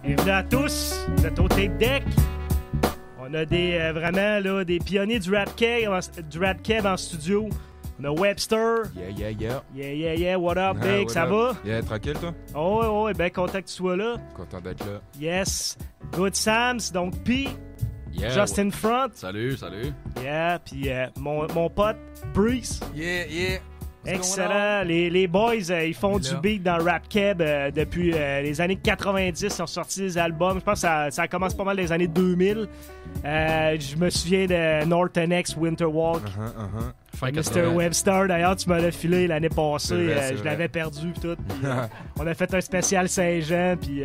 Bienvenue à tous, vous êtes au Tape Deck. On a vraiment là, des pionniers du rap keb en studio. On a Webster. Yeah, what up, Big, ça va? Yeah, tranquille, toi? Oh, ben content que tu sois là. Content d'être là. Yes. Good Sams, donc P. Yeah, Justin Front. Salut. Yeah, puis mon pote, Breeze. Yeah. Excellent. Les boys, ils font du beat dans le rap keb depuis les années 90. Ils ont sorti des albums. Je pense que ça commence pas mal des années 2000. Je me souviens de Northern X, Winter Walk. Mr. Webster, d'ailleurs, tu m'as l'as filé l'année passée. Vrai, je l'avais perdu pis tout. Puis, on a fait un spécial Saint-Jean. Puis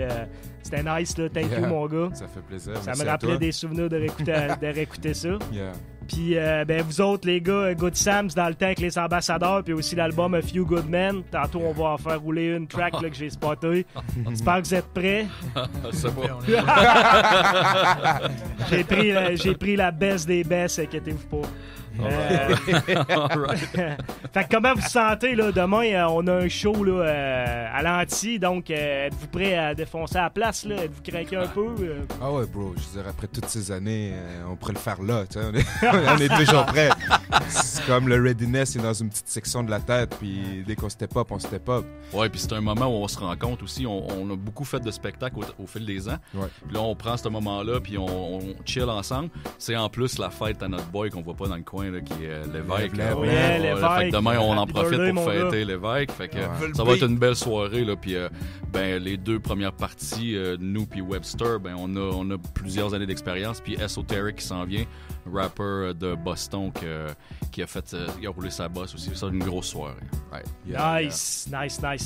c'était nice, là. Thank you, mon gars. Ça fait plaisir. Ça Merci me rappelait des souvenirs de réécouter ça. Yeah. Puis, ben, vous autres, les gars, Good Sams, dans le temps avec les ambassadeurs, puis aussi l'album A Few Good Men. Tantôt, on va en faire rouler une track là, que j'ai spoté. J'espère que vous êtes prêts. C'est bon. J'ai pris la baisse des baisses, inquiétez-vous pas. Fait que comment vous vous sentez là? Demain, on a un show là, à l'anti, donc êtes-vous prêts à défoncer à la place? Là? Êtes-vous craqué un peu? Ah ouais, bro, je veux dire, après toutes ces années, on pourrait le faire là, tu sais, on est toujours prêts. C'est comme le readiness est dans une petite section de la tête, puis dès qu'on step up, on step up. Ouais, puis c'est un moment où on se rend compte aussi, on a beaucoup fait de spectacles au fil des ans. Ouais. Puis là, on prend ce moment-là, puis on chill ensemble. C'est en plus la fête à notre boy qu'on voit pas dans le coin, là, qui est l'évêque. L'évêque. Fait que demain, on en Happy profite birthday, pour mon fêter l'évêque. Fait que ça va être une belle soirée, là. Puis ben, les deux premières parties, nous puis Webster, ben, on a plusieurs années d'expérience. Puis Esoteric qui s'en vient, rapper de Boston qui a roulé sa bosse aussi. C'est une grosse soirée. Right. Yeah,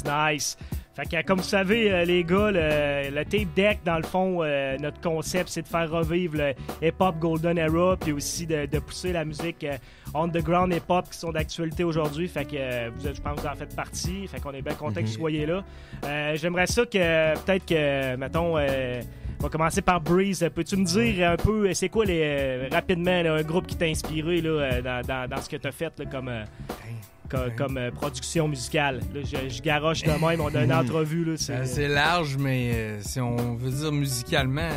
Nice. Fait que, comme vous savez, les gars, le Tape Deck, dans le fond, notre concept, c'est de faire revivre le hip-hop Golden Era, puis aussi de pousser la musique underground hip-hop qui sont d'actualité aujourd'hui. Fait que, je pense que vous en faites partie. Fait qu'on est bien content que vous soyez là. J'aimerais ça que, peut-être que, mettons... on va commencer par Breeze. Peux-tu me dire un peu, c'est quoi rapidement là, un groupe qui t'a inspiré là, dans ce que t'as fait là, comme production musicale? Là, je garoche de même, on a une entrevue. Là, c'est assez large, mais si on veut dire musicalement,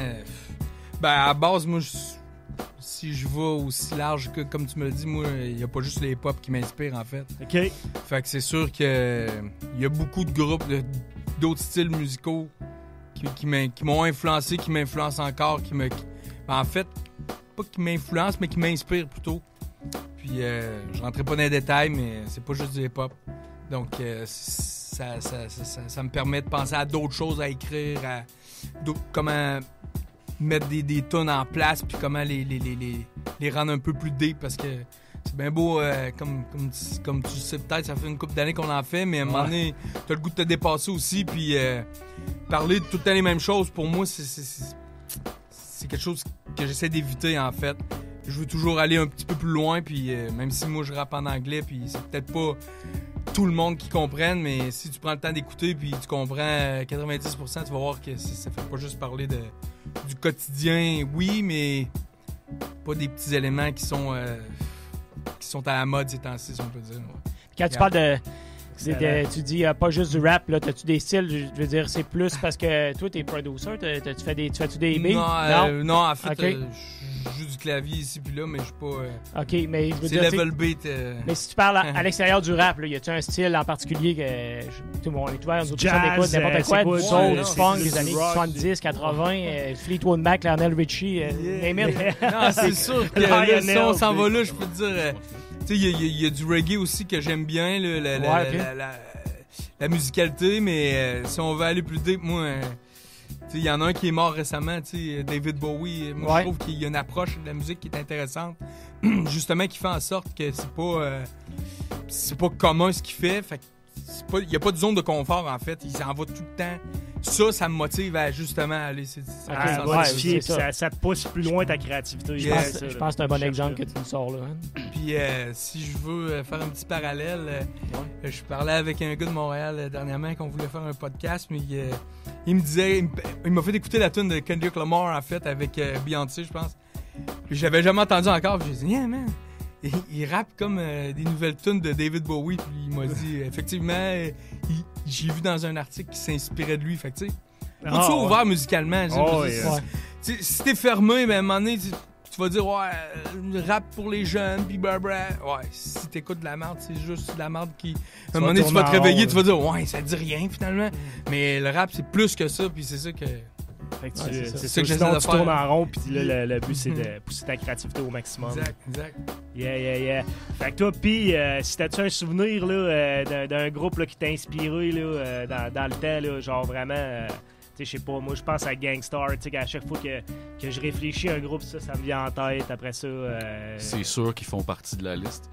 ben à base, moi, si je vais aussi large que, comme tu me l'as dit, moi, il n'y a pas juste les hip-hop qui m'inspirent, en fait. OK. Fait que c'est sûr que il y a beaucoup de groupes d'autres styles musicaux qui m'ont influencé, qui m'influencent encore, en fait, pas qui m'influencent, mais qui m'inspirent plutôt. Puis je rentrerai pas dans les détails, mais c'est pas juste du hip-hop. Donc ça me permet de penser à d'autres choses à écrire, comment mettre des tunes en place, puis comment les rendre un peu plus deep, parce que c'est bien beau, comme tu sais peut-être, ça fait une couple d'années qu'on en fait, mais à un moment donné, t'as le goût de te dépasser aussi, puis parler de tout le temps les mêmes choses, pour moi, c'est quelque chose que j'essaie d'éviter, en fait. Je veux toujours aller un petit peu plus loin, puis même si moi je rappe en anglais, puis c'est peut-être pas tout le monde qui comprenne, mais si tu prends le temps d'écouter, puis tu comprends 90%, tu vas voir que ça fait pas juste parler du quotidien, oui, mais pas des petits éléments qui sont à la mode ces temps-ci, si on peut dire. Ouais. Quand tu parles tu dis pas juste du rap, là, t'as-tu des styles? Je veux dire, c'est plus parce que toi, t'es producer, tu fais-tu des beats? Non, en fait, okay. Je joue du clavier ici puis là, mais je suis pas... OK, mais je veux c'est dire... level beat. Mais si tu parles à l'extérieur du rap, là, y a-tu un style en particulier que... Tout le monde est ouvert, nous autres, n'importe quoi, du soul, du funk, des années 70, 80, Fleetwood Mac, Lionel Richie, name it. Non, c'est sûr que là, si on s'en va là, je peux te dire... tu sais, il y a du reggae aussi que j'aime bien, la musicalité, mais si on veut aller plus deep, moi... il y en a un qui est mort récemment, David Bowie. Moi, je trouve qu'il y a une approche de la musique qui est intéressante, justement, qui fait en sorte que c'est pas commun ce qu'il fait. Fait il n'y a pas de zone de confort, en fait. Il s'en va tout le temps. Ça me motive à justement aller. Ça te pousse plus loin ta créativité. Je pense que c'est un bon exemple que tu nous sors là. Puis si je veux faire un petit parallèle, je parlais avec un gars de Montréal dernièrement qu'on voulait faire un podcast, mais il me disait, il m'a fait écouter la tune de Kendrick Lamar en fait avec Beyoncé, je pense. Puis je l'avais jamais entendu encore. Puis j'ai dit, yeah man. Il rappe comme des nouvelles tunes de David Bowie. Puis il m'a dit, effectivement, j'ai vu dans un article qu'il s'inspirait de lui. Fait que tu sais, Faut que tu sois ouvert musicalement. Si t'es fermé, ben, à un moment donné, tu vas dire, rap pour les jeunes, pis blablabla. Ouais, si t'écoutes de la merde, c'est juste de la merde qui. À un moment donné, tu vas te réveiller, tu vas dire, ça dit rien finalement. Mais le rap, c'est plus que ça, puis c'est ça que. C'est ça que j'essaie de faire. Tu tournes en rond, puis là, le but, c'est de pousser ta créativité au maximum. Exact. Yeah. Fait que toi, puis, si t'as-tu un souvenir là, d'un groupe là, qui t'a inspiré là, dans le temps, là, genre vraiment. Je sais pas, moi je pense à Gangstar, à chaque fois que je réfléchis à un groupe, ça me vient en tête. Après ça. C'est sûr qu'ils font partie de la liste.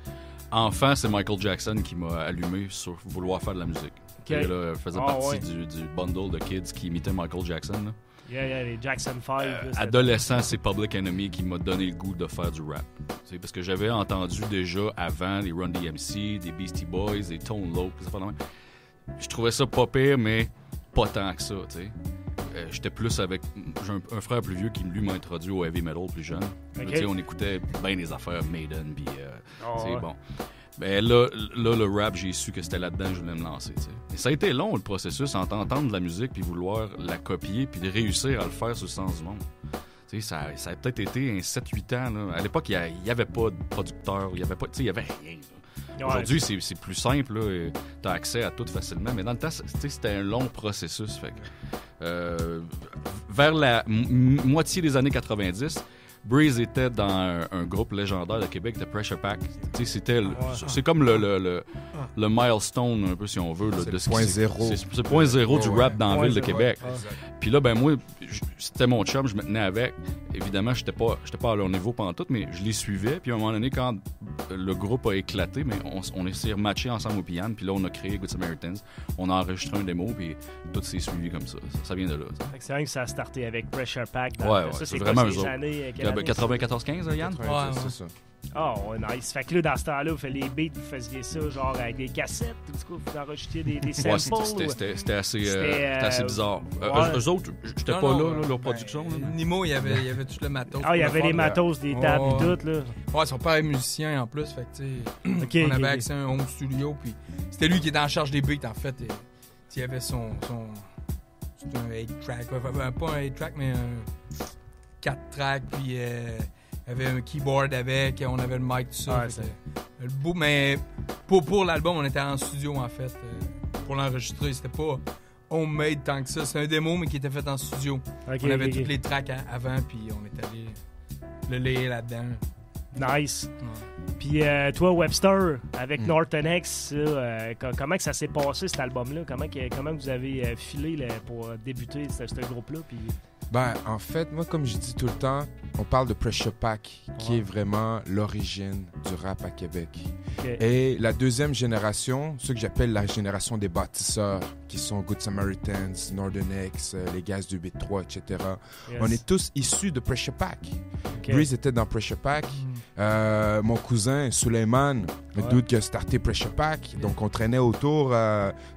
Enfant, c'est Michael Jackson qui m'a allumé sur vouloir faire de la musique. Il faisait partie du bundle de kids qui imitaient Michael Jackson. Là. Les Jackson 5. Adolescent, c'est Public Enemy qui m'a donné le goût de faire du rap. Parce que j'avais entendu déjà avant les Run DMC, des Beastie Boys, des Tone Loc. Je trouvais ça pas pire, mais pas tant que ça. J'étais plus avec. J'ai un frère plus vieux qui, lui, m'a introduit au heavy metal plus jeune. Là, on écoutait bien des affaires Maiden, puis bon. Ben là, le rap, j'ai su que c'était là-dedans que je voulais me lancer. Et ça a été long, le processus, entendre de la musique, puis vouloir la copier, puis de réussir à le faire sur le sens du monde. Ça a peut-être été un 7-8 ans. Là. À l'époque, il n'y avait pas de producteur, il n'y avait rien. Aujourd'hui, c'est plus simple. Tu as accès à tout facilement. Mais dans le temps, c'était un long processus. Fait que, vers la moitié des années 90, Breeze était dans un groupe légendaire de Québec, The Pressure Pack. C'est comme le milestone, un peu, si on veut. C'est le point zéro. C'est le point zéro du rap dans la ville de Québec. Puis là, ben moi, c'était mon chum, je me tenais avec. Évidemment, j'étais pas à leur niveau pantoute, mais je les suivais. Puis à un moment donné, quand le groupe a éclaté, mais on s'est rematchés ensemble au piano. Puis là, on a créé Good Samaritans. On a enregistré un démo, puis tout s'est suivi comme ça. Ça vient de là. C'est vrai que ça a starté avec Pressure Pack. Ça, c'est vraiment eux autres. 94-15, Yann? C'est ça. Nice. Fait que là, dans ce temps-là, vous faites les beats, vous faisiez ça genre avec des cassettes, vous enregistriez des samples. C'était assez bizarre. Eux autres, j'étais pas là, leur production. Nimo, il y avait tout le matos. Il y avait les matos, des tables et tout, là. Ouais, son père est musicien en plus, fait que, on avait accès à un home studio, puis c'était lui qui était en charge des beats, en fait. Il y avait son c'était un 8-track, pas un 8-track, mais un 4-track, puis il y avait un keyboard avec, on avait le mic, tout ça. Le beau, mais pour l'album, on était en studio, en fait, pour l'enregistrer. C'était pas homemade tant que ça. C'est un démo, mais qui était fait en studio. On avait toutes les tracks avant, puis on est allé le layer là-dedans. Nice. Puis toi, Webster, avec Northern X, comment que ça s'est passé, cet album-là? Comment vous avez filé pour débuter ce groupe-là? Puis... Ben, en fait, moi, comme je dis tout le temps, on parle de Pressure Pack, qui est vraiment l'origine du rap à Québec. Et la deuxième génération, ce que j'appelle la génération des bâtisseurs, qui sont Good Samaritans, Northern X, les Gaz du 8-3, etc. On est tous issus de Pressure Pack. Breeze était dans Pressure Pack. Mon cousin, Suleiman, le dude qui a starté Pressure Pack. Donc, on traînait autour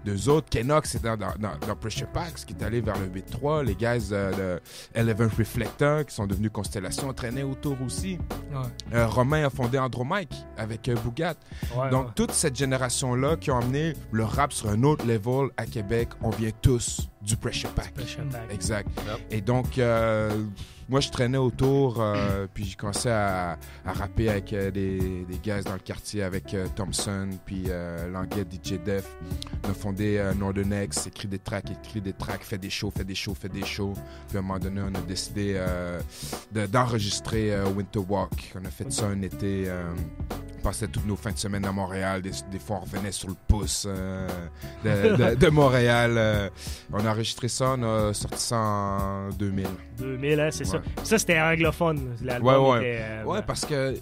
d'eux autres. Kenox était dans Pressure Pack, ce qui est allé vers le 8-3. Les guys de Eleven Reflector, qui sont devenus Constellation, traînaient autour aussi. Romain a fondé Andromic avec Bougat. Donc, toute cette génération-là qui ont amené le rap sur un autre level à Québec, on vient tous du Pressure Pack. Exact. Et donc, moi, je traînais autour, puis j'ai commencé à rapper avec des gars dans le quartier, avec Thompson, puis Languette, DJ Def. On a fondé Northern X, écrit des tracks, fait des shows. Puis à un moment donné, on a décidé d'enregistrer Winter Walk. On a fait ça un été. On passait toutes nos fins de semaine à Montréal. Des fois, on revenait sur le pouce de Montréal. On a enregistré ça, on a sorti ça en 2000. 2000, hein, c'est ça. Ça, c'était anglophone, l'album. Ouais, parce que,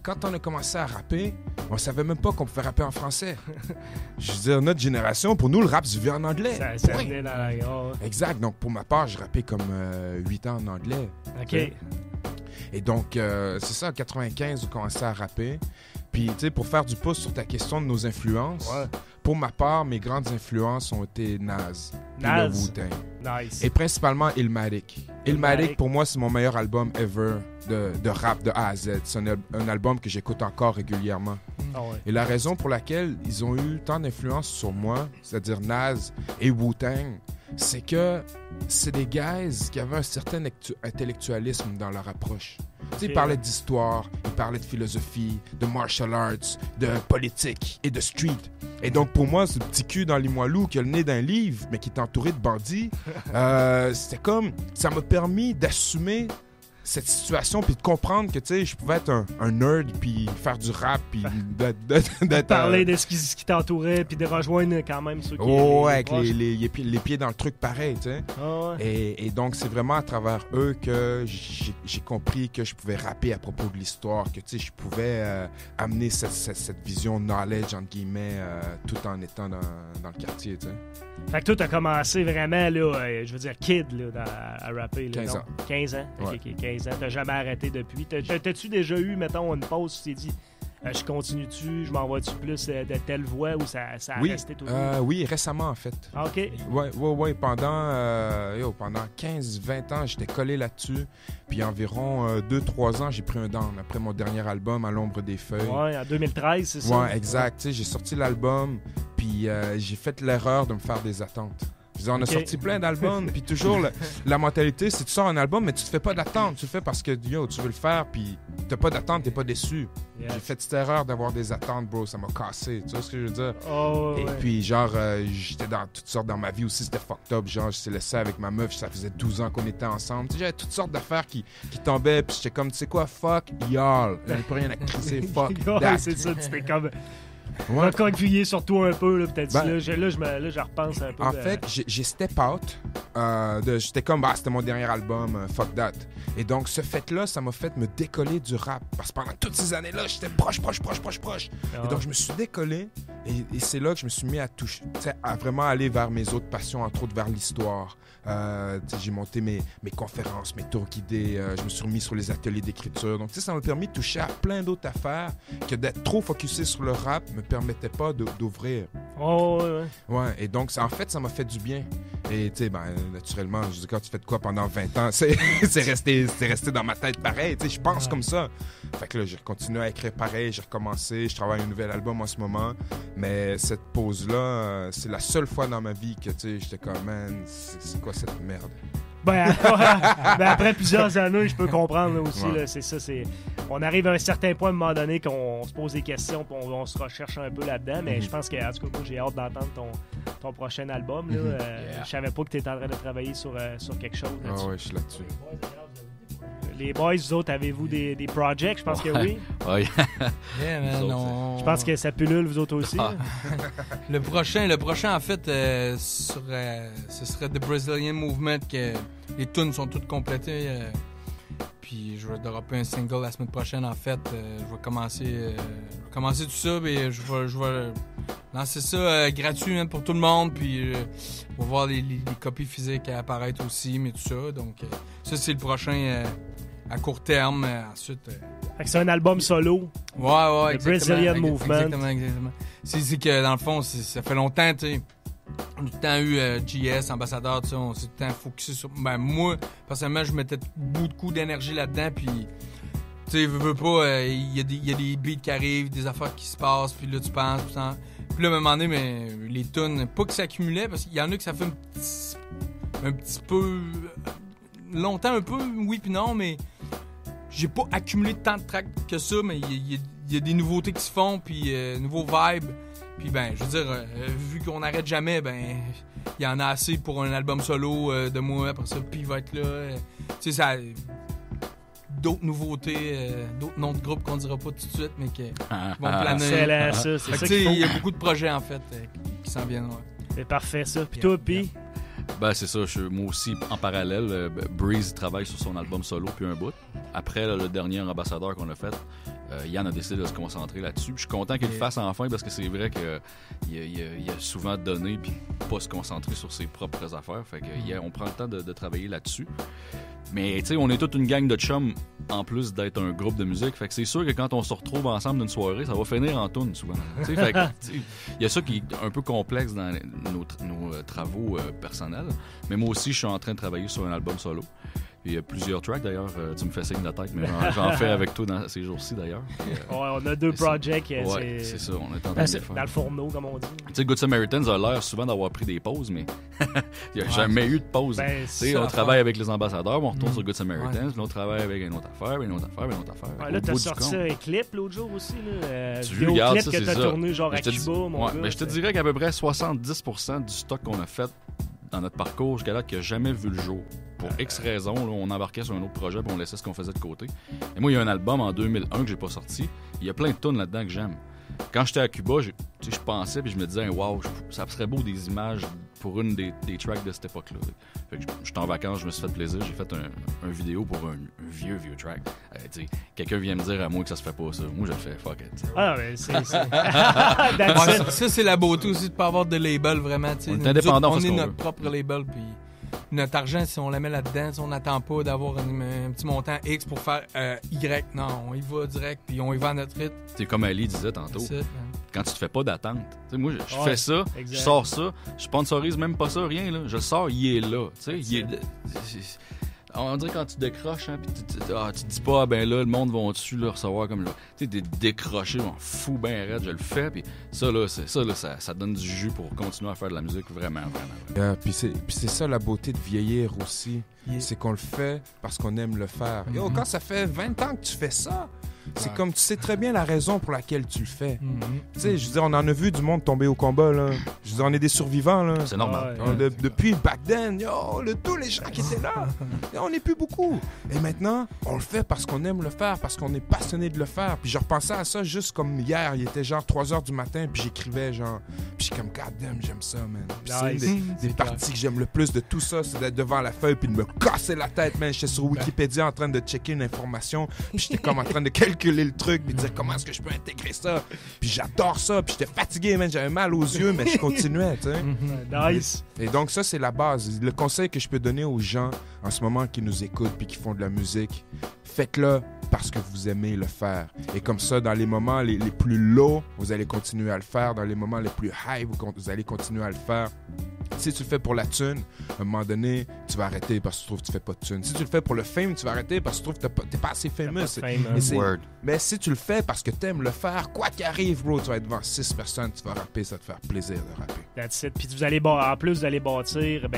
quand on a commencé à rapper, on savait même pas qu'on pouvait rapper en français. Je veux dire, notre génération, pour nous, le rap se vit en anglais. Ça venait dans la... Exact. Donc, pour ma part, j'ai rappé comme 8 ans en anglais. OK. Et donc, c'est ça, en 95, j'ai commencé à rapper. Puis, tu sais, pour faire du pouce sur ta question de nos influences, pour ma part, mes grandes influences ont été Nas. Le Wu-Tang. Nice. Et principalement Illmatic. Illmatic, pour moi, c'est mon meilleur album ever de rap de A à Z. C'est un album que j'écoute encore régulièrement. Et la raison pour laquelle ils ont eu tant d'influence sur moi, c'est-à-dire Nas et Wu-Tang, c'est que c'est des guys qui avaient un certain intellectualisme dans leur approche. Tu sais, ils parlaient d'histoire, ils parlaient de philosophie, de martial arts, de politique et de street. Et donc, pour moi, ce petit cul dans Limoilou qui a le nez d'un livre, mais qui est entouré de bandits, c'était comme... Ça m'a permis d'assumer cette situation, puis de comprendre que, tu sais, je pouvais être un nerd, puis faire du rap, puis d'être... Parler de ce qui t'entourait, puis de rejoindre quand même ceux qui... Oh, ouais, avec les pieds dans le truc pareil, tu sais. Oh, ouais. Et donc, c'est vraiment à travers eux que j'ai compris que je pouvais rapper à propos de l'histoire, que, tu sais, je pouvais amener cette vision knowledge, entre guillemets, tout en étant dans le quartier, tu sais. Fait que toi, t'as commencé vraiment, là, je veux dire, kid, là, à rapper. Là, 15 ans. 15 ans? Ouais. OK, 15 ans. T'as jamais arrêté depuis. T'as-tu déjà eu, mettons, une pause, tu t'es dit, je continue-tu, je m'envoie-tu plus de telle voix, ou ça a resté toujours? Oui, récemment, en fait. Ah, OK. Ouais. Pendant 15-20 ans, j'étais collé là-dessus. Puis environ 2-3 ans, j'ai pris un down après mon dernier album, À l'ombre des feuilles. Ouais, en 2013, c'est ça? Ouais, exact. Tu sais, j'ai sorti l'album, puis j'ai fait l'erreur de me faire des attentes. Je veux dire, on a sorti plein d'albums, puis toujours la mentalité, c'est que tu sors un album, mais tu te fais pas d'attente. Tu le fais parce que, tu veux le faire, puis t'as pas d'attente, t'es pas déçu. Yes. J'ai fait cette erreur d'avoir des attentes, bro, ça m'a cassé. Tu vois ce que je veux dire? Oh, Et ouais. puis, genre, j'étais dans toutes sortes dans ma vie aussi, c'était fucked up. Genre, je t'ai laissé avec ma meuf, ça faisait 12 ans qu'on était ensemble. Tu sais, j'avais toutes sortes d'affaires qui tombaient, puis j'étais comme, tu sais quoi, fuck y'all. J'avais pas rien à crisser, fuck Ouais, that. c'est ça, tu t'es comme... Ouais. Recroquevillé sur toi un peu, là, peut-être. Ben, là, je repense un peu. En fait, j'ai step out. J'étais comme, c'était mon dernier album, fuck that. Et donc, ce fait-là, ça m'a fait me décoller du rap. Parce que pendant toutes ces années-là, j'étais proche. Et donc, je me suis décollé. Et c'est là que je me suis mis à toucher, à vraiment aller vers mes autres passions, entre autres vers l'histoire. J'ai monté mes conférences, mes tours guidés. Je me suis remis sur les ateliers d'écriture. Donc, ça m'a permis de toucher à plein d'autres affaires que d'être trop focusé sur le rap me permettait pas d'ouvrir. Oh, ouais. Ouais, et donc, en fait, ça m'a fait du bien. Et, tu sais, naturellement, je dis, quand tu fais de quoi pendant 20 ans, c'est resté dans ma tête pareil. Tu sais, je pense comme ça. Fait que là, j'ai continué à écrire pareil, j'ai recommencé, je travaille un nouvel album en ce moment. Mais cette pause-là, c'est la seule fois dans ma vie que, tu sais, j'étais comme, man, c'est quoi cette merde? Ben, après plusieurs années, je peux comprendre là, aussi. Ouais. Là, c'est ça. On arrive à un certain point à un moment donné qu'on se pose des questions et on se recherche un peu là-dedans. Mais je pense que, en tout cas, moi, j'ai hâte d'entendre ton prochain album. Là. Je savais pas que tu étais en train de travailler sur quelque chose. Ah ouais, je suis là-dessus. Les boys, vous autres, avez-vous des projects? Je pense que oui. Ouais. Yeah, man, Je pense que ça pullule, vous autres aussi. Le prochain, en fait, ce serait The Brazilian Movement, que les tunes sont toutes complétées. Puis je vais dropper un single la semaine prochaine, en fait. Je vais commencer tout ça, et je vais lancer ça gratuit pour tout le monde. Puis on va voir les copies physiques apparaître aussi, mais tout ça. Donc ça, c'est le prochain à court terme. Ensuite... Fait que c'est un album solo. Ouais, The Brazilian Movement. Exactement. C'est que dans le fond, ça fait longtemps, tu sais. On a tout le temps eu JS, ambassadeur, tout ça. On s'est tout le temps focusé sur. Ben, moi, personnellement, je mettais beaucoup d'énergie là-dedans. Puis, tu sais, veux pas, il y a des beats qui arrivent, des affaires qui se passent. Puis là, tu penses. Puis là, à un moment donné, mais les tunes, pas que ça accumulait, parce qu'il y en a que ça fait un petit peu. Longtemps, un peu, oui, puis non, mais. J'ai pas accumulé tant de tracks que ça, mais il y a des nouveautés qui se font, puis nouveaux vibes. Puis ben, je veux dire, vu qu'on n'arrête jamais, ben, il y en a assez pour un album solo de moi, après ça, puis il va être là. Tu sais, ça... D'autres nouveautés, d'autres noms de groupes qu'on dira pas tout de suite, mais qui vont planer. Excellent, ça. C'est ça qu'il faut. Il y a beaucoup de projets, en fait, qui s'en viennent, ouais. C'est parfait, ça. Puis toi, Pi? Ben, c'est ça. Moi aussi, en parallèle, Breeze travaille sur son album solo puis un bout. Après, le dernier ambassadeur qu'on a fait, Yann a décidé de se concentrer là-dessus. Puis je suis content qu'il le fasse enfin parce que c'est vrai qu'il a souvent donné puis pas se concentrer sur ses propres affaires. Fait que on prend le temps de travailler là-dessus. Mais tu sais, on est toute une gang de chums en plus d'être un groupe de musique. Fait que c'est sûr que quand on se retrouve ensemble d'une soirée, ça va finir en toune souvent. Fait que il y a ça qui est un peu complexe dans nos travaux personnels. Mais moi aussi, je suis en train de travailler sur un album solo. Puis il y a plusieurs tracks d'ailleurs. Tu me fais signe de la tête, mais j'en fais avec toi dans ces jours-ci d'ailleurs. On a 2 projects. C'est ça, on est en train de les faire. Dans le fourneau, comme on dit. Tu sais, Good Samaritans a l'air souvent d'avoir pris des pauses, mais il n'y a jamais eu de pause. On travaille avec les ambassadeurs, on retourne sur Good Samaritans, puis on travaille avec une autre affaire, une autre affaire, une autre affaire. Là, t'as sorti un clip l'autre jour aussi. Tu regardes ça, que t'as tourné genre à Cuba, mon gars. Mais je te dirais qu'à peu près 70% du stock qu'on a fait dans notre parcours jusqu'à là qui n'a jamais vu le jour. Pour X raisons, là, on embarquait sur un autre projet puis on laissait ce qu'on faisait de côté. Et moi, il y a un album en 2001 que j'ai pas sorti. Il y a plein de tunes là-dedans que j'aime. Quand j'étais à Cuba, je pensais puis je me disais, wow, ça serait beau des images pour une des tracks de cette époque-là. Fait que j'étais en vacances, je me suis fait plaisir, j'ai fait un vidéo pour un vieux track. Quelqu'un vient me dire à moi que ça se fait pas ça. Moi, je le fais, fuck it. Mais c'est... ça, c'est la beauté aussi de pas avoir de label, vraiment. On est indépendant, on est notre propre label, puis notre argent, si on la met là-dedans, si on n'attend pas d'avoir un petit montant X pour faire Y. Non, on y va direct, puis on y va à notre rythme. C'est comme Ali disait tantôt. Quand tu te fais pas d'attente. Moi, je fais ça, exact. Je sors ça, je sponsorise même pas ça, rien. Là. Je le sors, il est là. On dirait quand tu décroches, hein, puis tu te dis pas, là, le monde va-tu le recevoir comme là. Tu sais, t'es décroché, on fou ben raide, je le fais, puis ça donne du jus pour continuer à faire de la musique vraiment. Puis c'est ça la beauté de vieillir aussi. C'est qu'on le fait parce qu'on aime le faire. Yo, quand ça fait 20 ans que tu fais ça, c'est comme tu sais très bien la raison pour laquelle tu le fais. Tu sais, je veux dire, on en a vu du monde tomber au combat, là. Je veux dire, on est des survivants, là. C'est normal. Depuis back then, tous les gens qui étaient là, on n'est plus beaucoup. Et maintenant, on le fait parce qu'on aime le faire, parce qu'on est passionné de le faire. Puis je repensais à ça juste comme hier, il était genre 3h du matin, puis j'écrivais genre... Puis je suis comme, God damn, j'aime ça, man. Puis c'est une des parties que j'aime le plus de tout ça, c'est d'être devant la feuille puis de me casser la tête, man. J'étais sur Wikipédia en train de checker une information, puis j'étais comme en train de calculer le truc puis dire comment est-ce que je peux intégrer ça. Puis j'adore ça, puis j'étais fatigué, man. J'avais mal aux yeux, mais je continuais, tu sais. Nice. Et donc ça, c'est la base. Le conseil que je peux donner aux gens en ce moment qui nous écoutent puis qui font de la musique, faites-le parce que vous aimez le faire. Et comme ça, dans les moments les plus low, vous allez continuer à le faire. Dans les moments les plus high, vous allez continuer à le faire. Si tu le fais pour la thune, à un moment donné, tu vas arrêter parce que tu trouves que tu fais pas de thune. Si tu le fais pour le fame, tu vas arrêter parce que tu trouves que t'es pas assez famous. Mais si tu le fais parce que t'aimes le faire, quoi qu'il arrive, bro, tu vas être devant 6 personnes, tu vas rapper, ça va te faire plaisir de rapper. That's it. Puis en plus, vous allez bâtir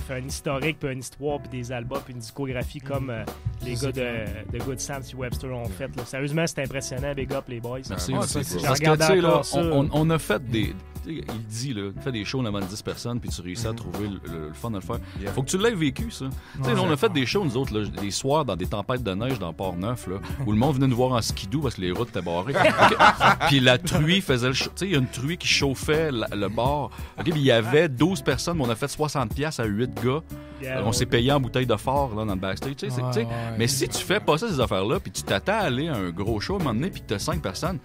un historique, puis une histoire, puis des albums, puis une discographie comme les gars de Good Sam et Webster ont fait. Là. Sérieusement, c'est impressionnant. Big up, les boys. Merci. Parce que, tu sais, là, on a fait des... Il dit, là, fais des shows devant 10 personnes puis tu réussis à trouver le fun de le faire. Faut que tu l'aies vécu, ça. On a fait des shows, nous autres, là, des soirs dans des tempêtes de neige dans Port-Neuf, là, où le monde venait nous voir en skidoo parce que les routes étaient barrées. Puis la truie faisait le show. Tu sais, il y a une truie qui chauffait le bar. Puis il y avait 12 personnes, mais on a fait 60$ à 8 gars. On s'est payé en bouteille de fort là, dans le backstage. Mais si tu fais pas ça, ces affaires-là, puis tu t'attends à aller à un gros show à un moment donné, puis que tu as 5 personnes,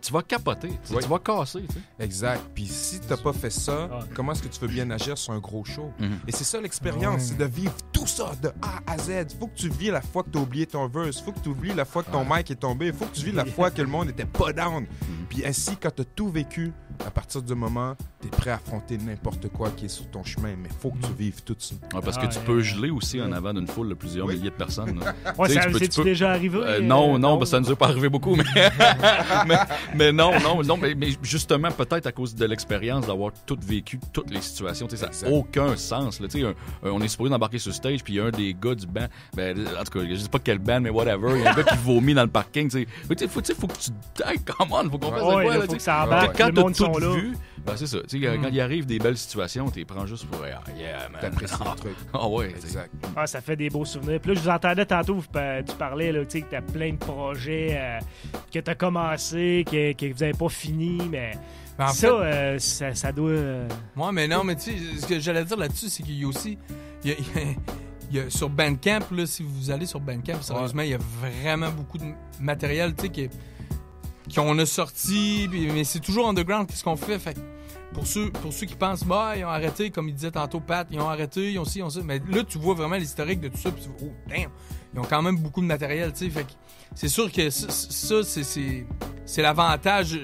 tu vas capoter, tu vas casser. T'sais. Exact. Puis si t'as pas fait ça, comment est-ce que tu veux bien agir sur un gros show? Et c'est ça l'expérience, c'est de vivre tout ça de A à Z. Faut que tu vis la fois que t'as oublié ton verse, faut que tu oublies la fois que ton mic est tombé, faut que tu vis la fois que le monde était pas down. Puis ainsi, quand t'as tout vécu, à partir du moment, t'es prêt à affronter n'importe quoi qui est sur ton chemin, mais faut que tu vives tout ça. Parce que tu peux geler aussi en avant d'une foule de plusieurs milliers de personnes. C'est-tu déjà arrivé? Non, parce que ça nous est pas arrivé beaucoup, mais non, mais justement, peut-être à cause de l'expérience d'avoir tout vécu, toutes les situations, ça n'a aucun sens. Là, on est supposé d'embarquer sur stage, puis il y a un des gars du band, en tout cas, je sais pas quel band, mais whatever, il y a un gars qui vomit dans le parking. Faut que tu... Hey, come on, faut qu'on fasse quoi, là, faut que ça embarque, quand le monde t'as tout là. vu, c'est ça. Quand il arrive des belles situations, tu les prends juste pour t'apprécies le truc. Exact. Ça fait des beaux souvenirs. Puis là, je vous entendais tantôt, tu parlais là, que tu as plein de projets que tu as commencé, que vous n'avez pas fini, mais ça doit... Moi, mais non, mais tu sais, ce que j'allais dire là-dessus, c'est qu'il y a aussi... Il y a sur Bandcamp, là, si vous allez sur Bandcamp, sérieusement, il y a vraiment beaucoup de matériel, tu sais, qu'on a sorti, mais c'est toujours underground, qu'est-ce qu'on fait? pour ceux qui pensent, ils ont arrêté, comme il disait tantôt Pat, ils ont arrêté, ils ont ci, ils ont ça. Mais là, tu vois vraiment l'historique de tout ça, puis tu vois, oh, damn, ils ont quand même beaucoup de matériel, tu sais. Fait que c'est sûr que ça c'est l'avantage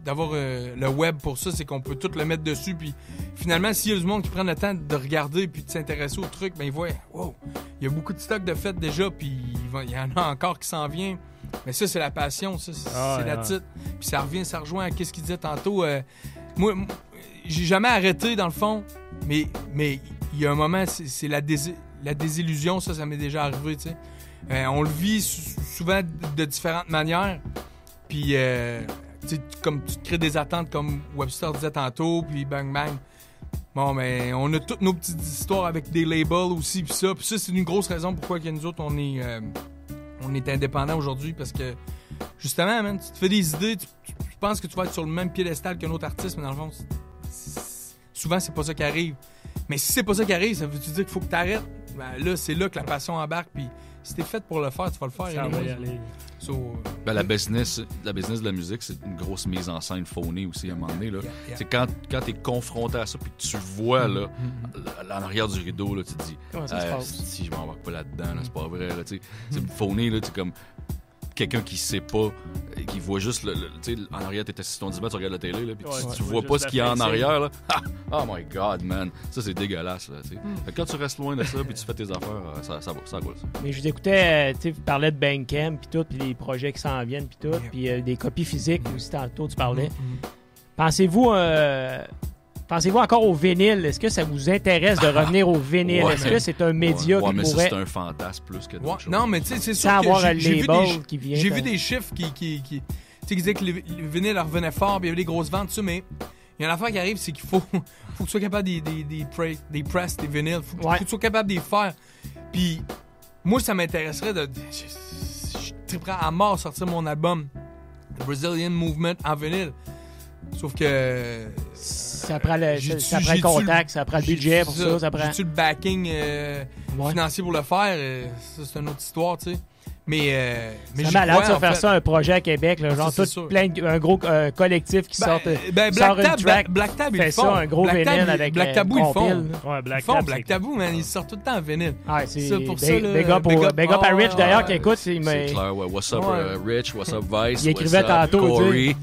d'avoir le web pour ça, c'est qu'on peut tout le mettre dessus, puis finalement, s'il y a du monde qui prend le temps de regarder puis de s'intéresser au truc, ben ils voient, wow, il y a beaucoup de stock de fait déjà, puis il y en a encore qui s'en vient. Mais ça, c'est la passion, ça, c'est la titre. Puis ça rejoint à ce qu'il disait tantôt. Moi, j'ai jamais arrêté, dans le fond, mais il y a un moment, c'est la désillusion, ça m'est déjà arrivé, tu sais. On le vit souvent de différentes manières, puis comme tu te crées des attentes, comme Webster disait tantôt, puis bang bang. Bon, mais on a toutes nos petites histoires avec des labels aussi, puis ça c'est une grosse raison pourquoi que nous autres, on est indépendants aujourd'hui, parce que justement, man, tu te fais des idées, tu penses que tu vas être sur le même piédestal qu'un autre artiste, mais dans le fond, souvent, c'est pas ça qui arrive. Mais si c'est pas ça qui arrive, ça veut-tu dire qu'il faut que tu arrêtes? Ben là, c'est là que la passion embarque, puis si t'es fait pour le faire, tu vas le faire. Ça va y aller. La business de la musique, c'est une grosse mise en scène phonée aussi à un moment donné. Là. C'est quand t'es confronté à ça, puis tu vois là, en arrière du rideau, là, tu te dis si je m'embarque pas là-dedans, là, c'est pas vrai. Là, c'est phonée, là, comme quelqu'un qui sait pas, qui voit juste tu sais, en arrière, t'es assis sur ton divan, tu regardes la télé, là, puis tu vois pas ce qu'il y a en arrière, là. Oh my God, man, ça c'est dégueulasse, là, tu sais. Quand tu restes loin de ça, puis tu fais tes affaires, ça roule, ça. Mais je vous écoutais, tu sais, vous parlez de Bandcamp, puis tout, puis les projets qui s'en viennent, puis tout, puis des copies physiques aussi, tantôt, tu parlais. Pensez-vous encore au vinyle? Est-ce que ça vous intéresse de revenir au vinyle? Est-ce que c'est un média qui mais pourrait... c'est un fantasme plus que d'autres choses. Non, mais tu sais, c'est sûr sans que avoir un label qui vient... J'ai vu des chiffres qui disaient que le vinyle revenait fort, puis il y avait des grosses ventes, tout ça, mais il y a une affaire qui arrive, c'est qu'il faut que tu sois capable des press, des vinyles. Faut que tu sois capable de les faire. Puis moi, ça m'intéresserait de... Je suis très prêt à mort sortir mon album The Brazilian Movement en vinyle. Sauf que... Ça prend le contact, ça prend le budget pour ça. J'ai-tu le backing financier pour le faire? Ça, c'est une autre histoire, tu sais. Mais c'est malade, ça, faire ça, un projet à Québec, là, genre un gros collectif qui sort une track. Black Tab, fait ça, un gros vinyle avec Black Tabou, ils font. Ouais, Black Tabou, man, ils sortent tout le temps en vinyle. Ah, c'est ça pour ça. Big up à Rich, d'ailleurs, qui écoute. C'est clair, ouais. What's up, Rich? What's up, Vice? Il écrivait tantôt, Corey.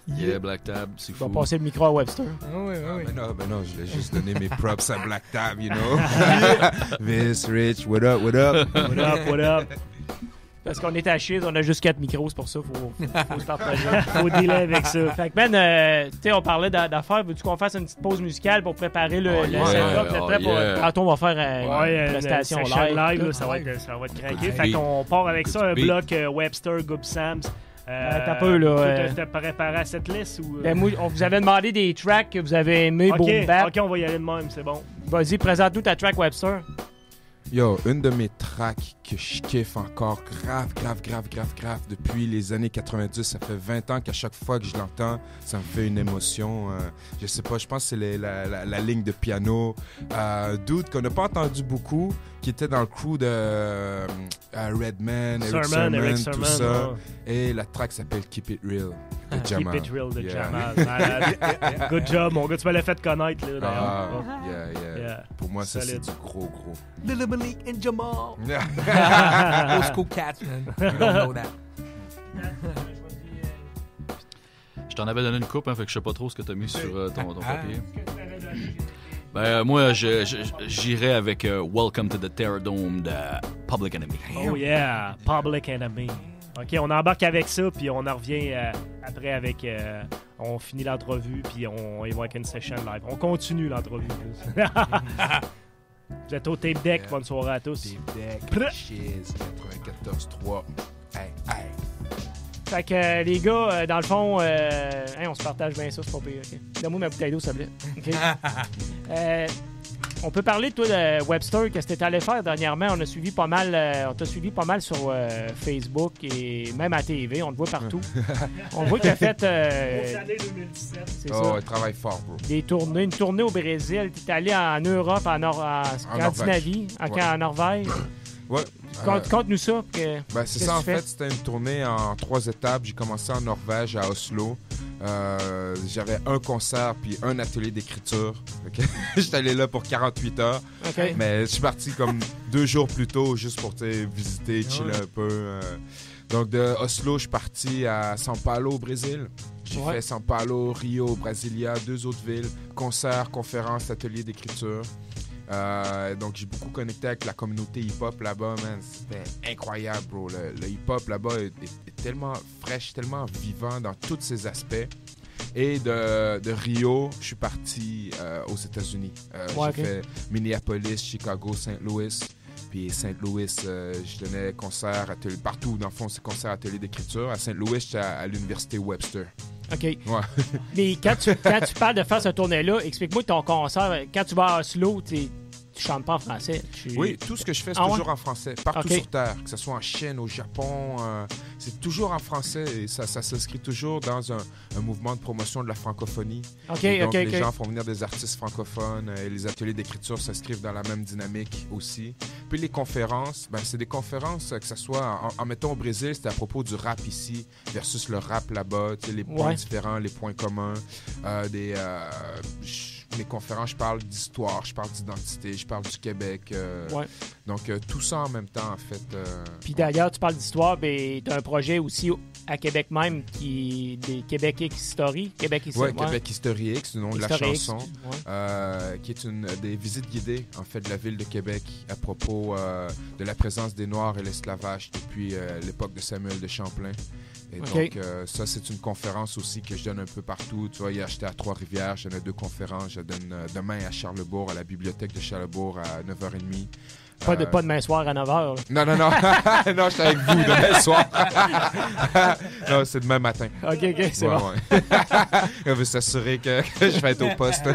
Yeah, Black Tab, c'est fou. On va passer le micro à Webster. Ben non, je voulais juste donner mes props à Black Tab, you know? Vince, Rich, what up? What up? Parce qu'on est à Chiz, on a juste 4 micros, c'est pour ça, faut se partager. Faut dealer avec ça. Fait que, tu sais, on parlait d'affaires. Veux-tu qu'on fasse une petite pause musicale pour préparer le setup? Vous êtes prêts pour... Tantôt, on va faire une prestation live. Là, ça va être craqué. Fait qu'on part avec ça, un bloc Webster, Goop Sams. T'as peu, là. T'as préparé à cette liste ou... Ben, moi, on vous avait demandé des tracks que vous avez aimés, Boom Bap. OK, on va y aller de même, c'est bon. Vas-y, présente-nous ta track, Webster. Yo, une de mes tracks que je kiffe encore grave depuis les années 90. Ça fait 20 ans qu'à chaque fois que je l'entends, ça me fait une émotion. Je sais pas, je pense que c'est la ligne de piano. Dude qu'on n'a pas entendu beaucoup, qui était dans le crew de Redman, Eric Sermon, tout ça. Et la track s'appelle Keep It Real de Jamal. Keep It Real de Jamal. Good job, mon gars. Tu m'as l'as fait connaître, là, d'ailleurs. Yeah. Pour moi, ça, c'est du gros. Little Malik and Jamal. Old school cats, man. You don't know that. Je t'en avais donné une coupe, hein, fait que je sais pas trop ce que t'as mis sur ton papier. Ben, moi, j'irais avec Welcome to the Terror Dome de Public Enemy. Oh yeah, Public Enemy. OK, on embarque avec ça, puis on en revient après avec... on finit l'entrevue, puis on y va avec une session live. On continue l'entrevue. Vous êtes au Tape Deck. Bonne soirée à tous. Tape Deck, Chiz, 94.3. Hey. Fait que les gars, dans le fond, on se partage bien ça, c'est pas pire. Okay. Donne-moi ma bouteille d'eau, s'il te plaît. Okay. On peut parler, toi, de Webster, qu'est-ce que tu allé faire dernièrement? On t'a suivi pas mal sur Facebook et même à TV. On te voit partout. On voit que tu as fait... année 2017. C'est ça. Ouais, travaille fort, bro. Une tournée au Brésil. Tu es allé en Europe, en Scandinavie, en Norvège. Ouais. Conte-nous ça. C'est ça, en fait, c'était une tournée en 3 étapes. J'ai commencé en Norvège, à Oslo. J'avais un concert puis un atelier d'écriture. Okay? J'étais allé là pour 48 heures. Okay. Mais je suis parti comme 2 jours plus tôt juste pour visiter, chiller un peu. Donc de Oslo, je suis parti à São Paulo au Brésil. J'ai fait São Paulo, Rio, Brasilia, 2 autres villes. Concerts, conférences, ateliers d'écriture. Donc j'ai beaucoup connecté avec la communauté hip-hop là-bas, man. C'était incroyable, bro. Le hip-hop là-bas est tellement fraîche, tellement vivant dans tous ses aspects. Et de Rio, je suis parti aux États-Unis. J'ai fait Minneapolis, Chicago, St. Louis. Puis St. Louis, je donnais concerts, ateliers, partout. Dans le fond, c'est concerts, ateliers d'écriture. À St. Louis, j'étais à l'université Webster. OK. Ouais. Mais quand tu parles de faire ce tournée-là, explique-moi ton concert. Quand tu vas à Oslo, tu chantes pas en français. Oui, tout ce que je fais, c'est toujours en français. Partout sur Terre, que ce soit en Chine, au Japon, c'est toujours en français. Et ça s'inscrit toujours dans un mouvement de promotion de la francophonie. Donc, les gens font venir des artistes francophones et les ateliers d'écriture s'inscrivent dans la même dynamique aussi. Puis les conférences, c'est des conférences, que ce soit, mettons au Brésil, c'était à propos du rap ici versus le rap là-bas, les points différents, les points communs, mes conférences, je parle d'histoire, je parle d'identité, je parle du Québec. Donc, tout ça en même temps, en fait. Puis d'ailleurs, tu parles d'histoire, mais tu as un projet aussi à Québec même qui est des Québec History. Québec History. Oui, Québec History X, le nom de la chanson, qui est des visites guidées, en fait, de la ville de Québec à propos de la présence des Noirs et l'esclavage depuis l'époque de Samuel de Champlain. Et donc, ça, c'est une conférence aussi que je donne un peu partout. Tu vois, hier, j'étais à Trois-Rivières, j'en ai 2 conférences. Je donne demain à Charlesbourg, à la bibliothèque de Charlesbourg à 9h30. Pas demain soir à 9h. Non. Non, j'étais avec vous demain soir. Non, c'est demain matin. OK, c'est bon. On veut s'assurer que je vais être au poste.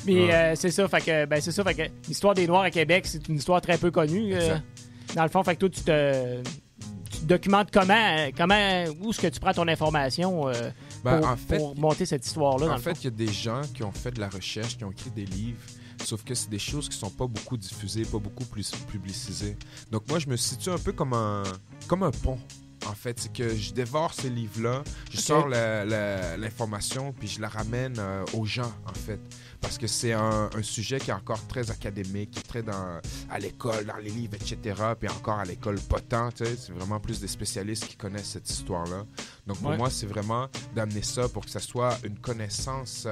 Mais c'est ça, fait que l'histoire des Noirs à Québec, c'est une histoire très peu connue. Dans le fond, fait que toi, tu te documentes où est-ce que tu prends ton information pour monter cette histoire-là? En fait, il y a des gens qui ont fait de la recherche, qui ont écrit des livres, sauf que c'est des choses qui sont pas beaucoup diffusées, pas beaucoup plus publicisées. Donc moi, je me situe un peu comme un pont. En fait, c'est que je dévore ces livres-là, je sors l'information, puis je la ramène aux gens, en fait. Parce que c'est un sujet qui est encore très académique, qui est très à l'école, dans les livres, etc. Puis encore à l'école pas tant, tu sais. C'est vraiment plus des spécialistes qui connaissent cette histoire-là. Donc pour moi, c'est vraiment d'amener ça pour que ça soit une connaissance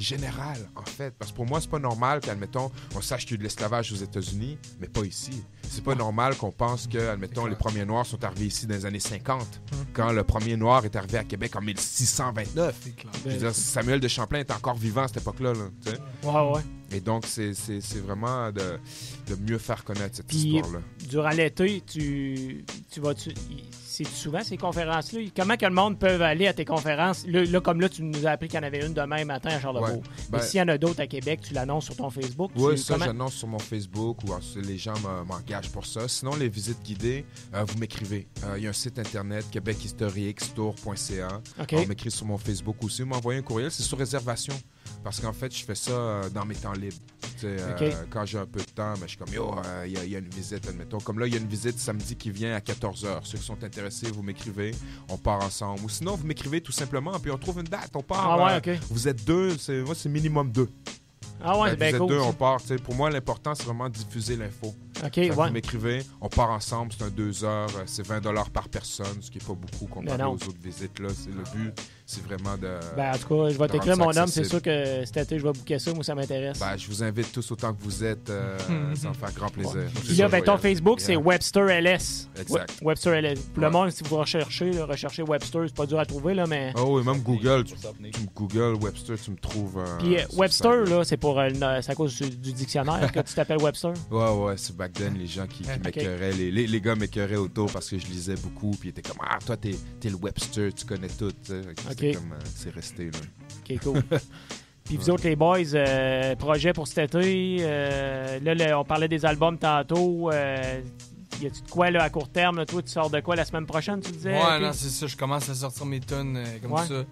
générale, en fait. Parce que pour moi, c'est pas normal qu'admettons, on sache qu'il y a eu de l'esclavage aux États-Unis, mais pas ici. C'est pas normal qu'on pense que, admettons, les premiers Noirs sont arrivés ici dans les années 50, quand le premier Noir est arrivé à Québec en 1629. Je veux dire, Samuel de Champlain est encore vivant à cette époque-là, là, tu sais. Ouais. Et donc, c'est vraiment de mieux faire connaître cette histoire-là. Durant l'été, c'est souvent ces conférences-là? Comment que le monde peut aller à tes conférences? Là, comme là, tu nous as appris qu'il y en avait une demain matin à Charlesbourg. Mais s'il y en a d'autres à Québec, tu l'annonces sur ton Facebook? Oui, ça, j'annonce sur mon Facebook ou les gens m'engagent pour ça. Sinon, les visites guidées, vous m'écrivez. Il y a un site internet, québechistoriextour.ca. On m'écrit sur mon Facebook aussi. Vous m'envoyez un courriel, c'est sur réservation. Parce qu'en fait, je fais ça dans mes temps libres. Quand j'ai un peu de temps, je suis comme, il y a une visite, admettons. Comme là, il y a une visite samedi qui vient à 14h. Ceux qui sont intéressés, vous m'écrivez, on part ensemble. Ou sinon, vous m'écrivez tout simplement, puis on trouve une date, on part. Vous êtes 2, moi, c'est minimum 2. C'est bien cool. Vous êtes 2, on part. Pour moi, l'important, c'est vraiment de diffuser l'info. Vous m'écrivez, on part ensemble, c'est un 2 heures, c'est 20$ par personne, ce qui n'est pas beaucoup comparé aux autres visites. Là. C'est le but, c'est vraiment de... en tout cas, je vais t'écrire, mon homme, c'est sûr que cet été, je vais booker ça, moi, ça m'intéresse. Je vous invite tous autant que vous êtes, ça me fait grand plaisir. Puis là, ton Facebook, c'est Webster LS. Exact. Webster LS. Pour le monde, si vous recherchez Webster, c'est pas dur à trouver, là, mais... oui, même Google, tu me Google Webster, tu me trouves... Puis Webster, là, c'est à cause du dictionnaire que tu t'appelles Webster? Ouais, c'est back then, les gens qui m'écœuraient, les gars m'écœuraient autour parce que je lisais beaucoup, puis ils étaient comme, toi, t'es le Webster, tu connais tout. C'est resté, là. OK, cool. Puis vous autres, les boys, projet pour cet été, là, on parlait des albums tantôt, y a-tu de quoi là, à court terme? Là, toi, tu sors de quoi la semaine prochaine, tu disais? Ouais, non, c'est ça. Je commence à sortir mes tunes ça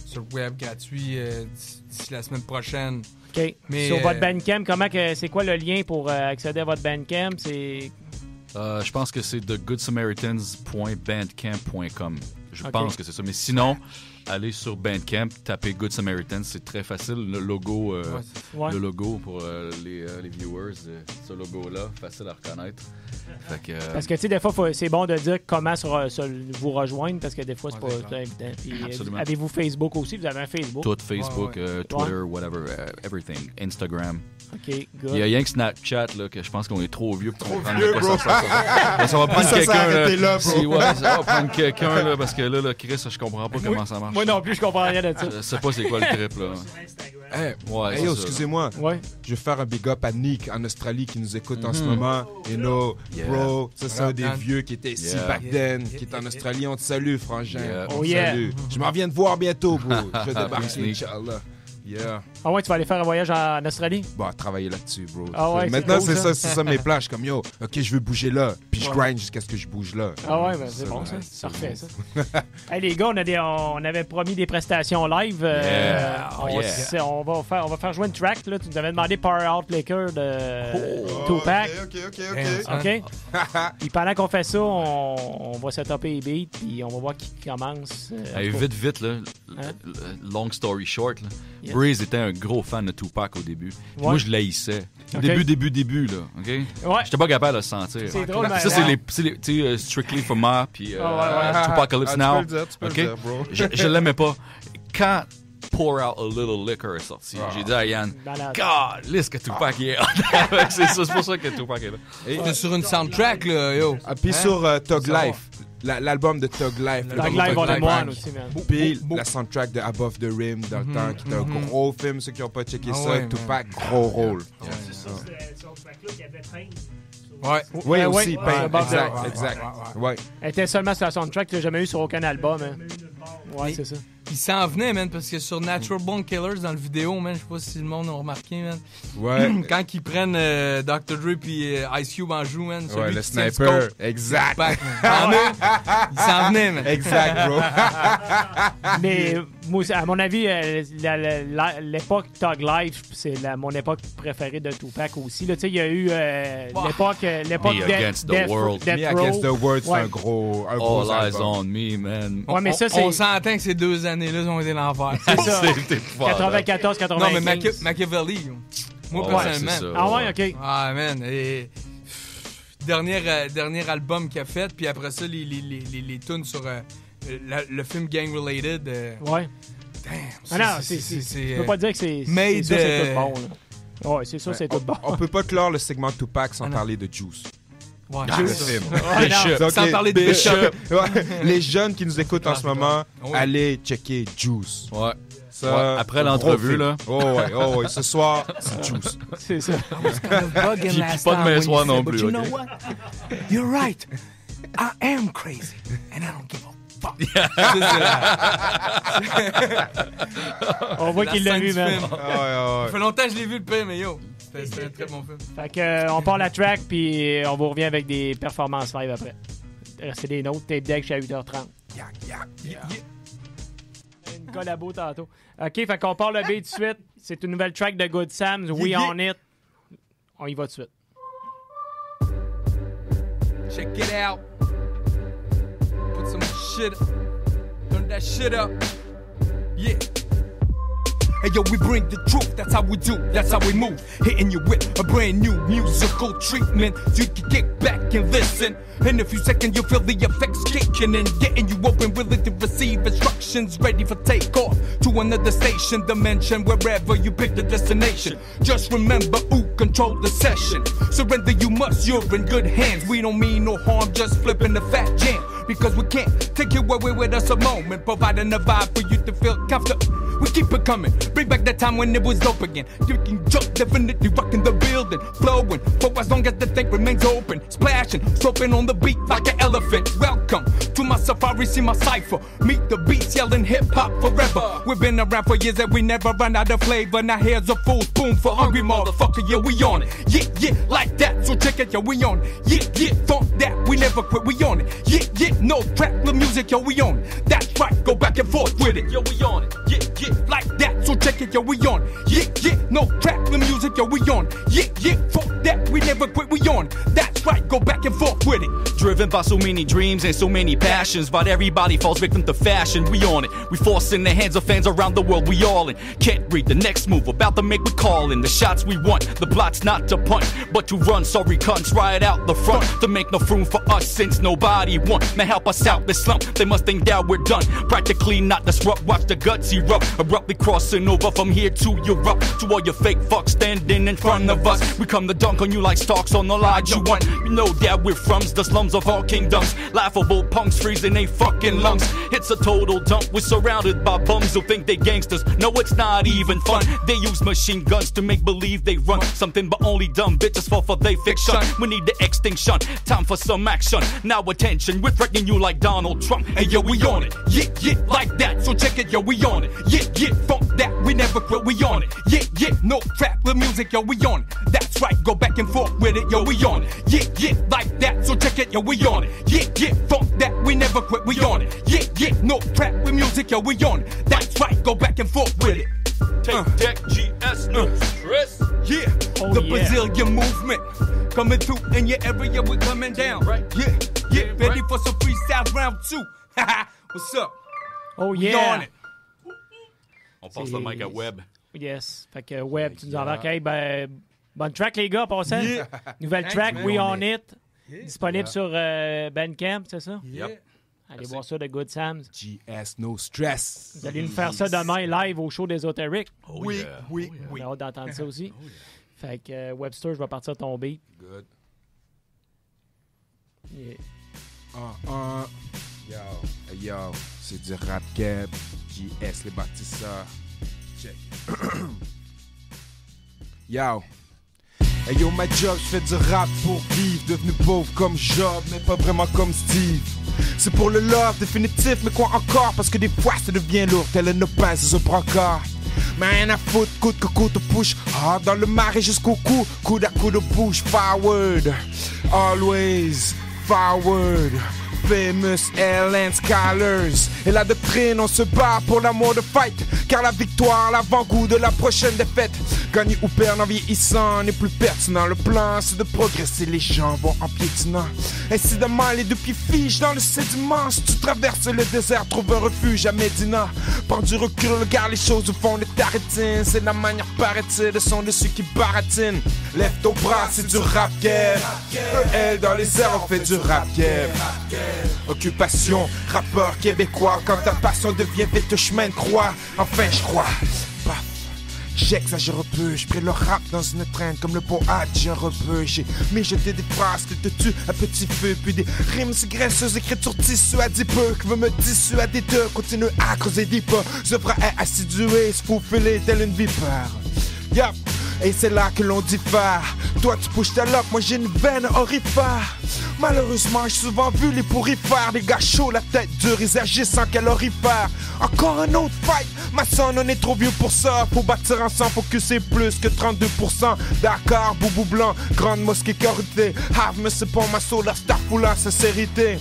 sur le web gratuit d'ici la semaine prochaine. OK. Mais, sur votre Bandcamp, c'est quoi le lien pour accéder à votre Bandcamp? Je pense que c'est thegoodsamaritans.bandcamp.com. Je pense que c'est ça. Mais sinon, allez sur Bandcamp, tapez Good Samaritan, c'est très facile. Le logo, le logo pour les viewers, ce logo-là, facile à reconnaître. Fait que, parce que, tu sais, des fois, c'est bon de dire comment vous rejoindre, parce que des fois, c'est pas évident. Puis, avez-vous Facebook aussi? Vous avez un Facebook? Tout, Facebook, Twitter, whatever, everything. Instagram. OK, good. Il y a rien que Snapchat, là, que je pense qu'on est trop vieux pour comprendre vieux, de quoi ça va prendre quelqu'un, là. Ça va prendre quelqu'un, là, parce que là, Chris, je comprends pas comment ça marche. Moi non plus, je comprends rien de ça. Je sais pas c'est quoi le trip, là. Hey, excusez-moi. Ouais. Je vais faire un big up à Nick en Australie qui nous écoute en ce moment. You know, bro, ça c'est un des vieux qui était ici back then, qui est en Australie. On te salue, frangin. On te salue. Je m'en viens de voir bientôt, bro. Je vais débarquer, Inch'Allah. Yeah. Ah ouais, tu vas aller faire un voyage en Australie? Bah, travailler là-dessus, bro. Ah ouais, maintenant, c'est cool, c'est ça mes plans. Je suis comme, yo, OK, je veux bouger là. Puis je grind jusqu'à ce que je bouge là. Ah ouais, ben, c'est bon, ça. C'est parfait, ça. Hey, les gars, on avait promis des prestations live. On va faire jouer une track. Là. Tu nous avais demandé Power Out Liquor de Tupac. OK. Puis pendant qu'on fait ça, on va setuper les beats. Puis on va voir qui commence. Vite, là. Long story short, là. Breeze était un gros fan de Tupac au début. Moi, je l'haïssais. Début, là. OK? Ouais. J'étais pas capable de le sentir. C'est drôle, mais... Ça, c'est les Strictly for Ma, puis Tupacalypse Now. Tu peux le dire, bro. Je l'aimais pas. Quand Pour Out a Little Liquor est sorti, j'ai dit à Yann, God, liste que Tupac est c'est pour ça que Tupac est là. C'était sur une soundtrack, là, yo. Puis sur Thug Life. L'album de Thug Life. Thug Life on the One aussi, man. Puis la soundtrack de Above the Rim dans le temps, qui est un gros film, ceux qui n'ont pas checké ça. Tupac, gros rôle. C'est ça. Sur Tupac-là, il y avait Pain. Oui, aussi, Pain. Exact. Ouais. Elle était seulement sur la soundtrack, tu l'as jamais eu sur aucun album. Hein. Ouais, c'est ça. Il s'en venait, man, parce que sur Natural Born Killers, dans le vidéo, man, je sais pas si le monde a remarqué, man. Ouais. Quand ils prennent Dr. Dre puis Ice Cube en joue, man. Ouais, le sniper. Exact. Il s'en venait, man. Exact, bro. Mais moi, à mon avis, l'époque Thug Life, c'est mon époque préférée de Tupac aussi. Il y a eu l'époque Me Against the World. Me Against the World, c'est un gros All Eyes album. on Me, man. Ouais, mais ça, c'est... On s'entend que ces 2 années-là ont été l'enfer. C'est ça. 94, 95. Non, mais Machiavelli, moi, personnellement. Ah ouais, OK. Ah, man. Et... Dernier album qu'il a fait, puis après ça, les tunes sur le film Gang Related. Ouais. Damn. Non, je peux pas dire que c'est ça, c'est tout bon. Là. Ouais, c'est ça, c'est tout bon. On peut pas clore le segment Tupac sans parler de Juice. Ouais, sans parler de Bishop. Les jeunes qui nous écoutent en ce moment, allez checker Juice. Ouais. Ça, après l'entrevue, là. Oh ouais. Ce soir, c'est Juice. C'est ça. Puis pas de soir non plus. You know what? You're right. I am crazy. And I don't give a fuck. On voit qu'il l'a vu, man. Ça fait longtemps que je l'ai vu, le film, mais yo. C'était un très bon film. Fait que, on part la track, puis on vous revient avec des performances live après. C'est des notes, tape deck jusqu'à 8h30. Une collabo tantôt. OK, fait qu'on part le beat tout de suite. C'est une nouvelle track de Good Sam's, We On It. On y va tout de suite. Check it out. Put some shit. Turn that shit up. Yeah. Hey yo, we bring the truth, that's how we do, that's how we move. Hitting you with a brand new musical treatment, so you can kick back and listen. In a few seconds you'll feel the effects kicking in, getting you open, willing to receive instructions, ready for takeoff to another station, dimension, wherever you pick the destination. Just remember who control the session. Surrender you must, you're in good hands. We don't mean no harm, just flipping the fat jam. Because we can't take you away with us a moment, providing a vibe for you to feel comfortable. We keep it coming, bring back the time when it was dope again. You can jump, definitely rocking the building, flowing for as long as the thing remains open. Splashing, sloping on the beat like an elephant. Welcome to my safari, see my cipher. Meet the beats, yelling hip hop forever. We've been around for years and we never run out of flavor. Now here's a full spoon for hungry motherfucker, yeah, we on it. Yeah, like that, so check it, yeah, we on it. Yeah, funk that, we never quit, we on it. Yeah, no trap, the music, yo, we on it. That's right, go back and forth with it, yo, we on it. Yeah, like that, so check it, yo, we on it. Yeah, no trap, the music, yo, we on it. Yeah, fuck that, we never quit, we on it. That's right, go back and forth with it. driven by so many dreams and so many passions, but everybody falls victim to fashion. We on it, we force in the hands of fans around the world. We all in, can't read the next move about to make, we callin' the shots we want. The block's not to punt, but to run. Sorry cunts, right out the front to make no room for us since nobody want. Man, help us out this slump. They must think that we're done. Practically not disrupt. Watch the guts erupt, abruptly crossing over from here to Europe. To all your fake fucks standing in front of us, we come to dunk on you like stalks on the lie you want. You know that we're from the slums of all kingdoms. Laughable punks freezing they fucking lungs. It's a total dump. We're surrounded by bums who think they gangsters. No, it's not even fun. They use machine guns to make believe they run something, but only dumb bitches fall for they fiction. We need the extinction. Time for some action. Now attention, we're threatening you like Donald Trump. Hey yo, we on it. Yeah, yeah, like that. So check it, yo, we on it. Yeah, yeah, funk that. We never quit. We on it. Yeah, yeah, no trap with music, yo, we on it. That's right, go back and forth with it, yo, we on it. Yeah, yeah, like that. So check it, yo, we on it. Yeah, yeah, funk that. We never quit. We on it. Yeah, yeah, no trap with music, yo, we on it. That's right, go back and forth with it. Take deck, GS, no stress. Yeah, the Brazilian movement coming through in your area, we coming down. Right? Yeah, yeah, ready for some freestyle round 2. What's up? Oh We yeah. on it. On passe le mic à Web. Yes. Fait que Web, tu nous embarques. Hey, ben, bonne track, les gars, passant. Nouvelle track, We On It. Disponible sur Bandcamp, c'est ça? Yep. Allez voir ça de Good Sam's. GS No Stress. Vous allez nous faire ça demain live au show d'Esoteric. Oui, oui, oui. On a hâte d'entendre ça aussi. Fait que Webster, je vais partir ton beat. Good. Yeah. Yo, hey, yo, c'est du rap cap. JS les bâtisseurs. Check. Yo. Hey yo, ma job, je fais du rap pour vivre. Devenu pauvre comme Job, mais pas vraiment comme Steve. C'est pour le love définitif, mais quoi encore? Parce que des fois ça devient lourd, tel un pain sous un brancard. Mais rien à foutre, coûte que coûte push. Ah, dans le marais jusqu'au cou, coude à coude push. Forward, always forward. Famous Airline Scholars. Et la doctrine, on se bat pour l'amour de fight. Car la victoire, l'avant-goût de la prochaine défaite. Gagner ou perdre en vieillissant n'est plus pertinent. Le plan, c'est de progresser, les gens vont en piétinant. Incidemment, les deux pieds figent dans le sédiment. Si tu traverses le désert, trouve un refuge à Médina. Prends du recul, regarde les choses au fond de ta rétine. C'est la manière, paraît-il, de son dessus qui baratinent. Lève ton bras, c'est du rap game. Elle dans les airs, on fait du rap game. Occupation, rappeur québécois. Quand ta passion devient vite un chemin de croix. Enfin je crois. Paf, j'exagère un peu. Je pris le rap dans une traîne comme le poète. J'ai un rebeu. J'ai mijoté des phrases qui te tuent à petit feu. Puis des rimes si graisseuses écrites sur tissu à 10 peu. Qui veut me dissuader de continuer à creuser des pas. Je devrais être assidué, se faufiler tel une vipère. Yup. Et c'est là que l'on diffère. Toi tu pushes ta loque, moi j'ai une veine orifère. Malheureusement j'ai souvent vu les pourris faire. Des gars chauds, la tête dure, ils agissent sans calorifère. Encore un autre fight, ma son on est trop vieux pour ça. Faut bâtir ensemble, faut que c'est plus que 32%. D'accord, boubou blanc, grande mosquée carotée. Have mais c'est pas ma soul, la star pour la sincérité.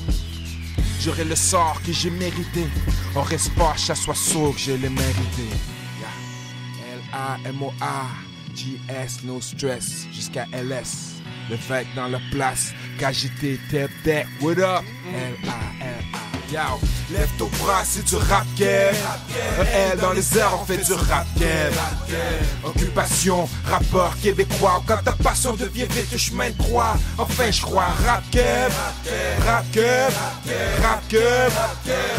J'aurai le sort que j'ai mérité. On reste pas, chaque soit sûr que je l'ai mérité. Yeah. L-A-M-O-A GS, no stress, jusqu'à LS. Le fait dans la place, KGT, tap deck, what up? L-A-L-A, yo. Lève ton bras, c'est du rap game. L dans les airs, on fait du rap game. Occupation, rappeur québécois. Quand ta passion devient vite un chemin de croix. Enfin je crois, rap game, rap game, rap game,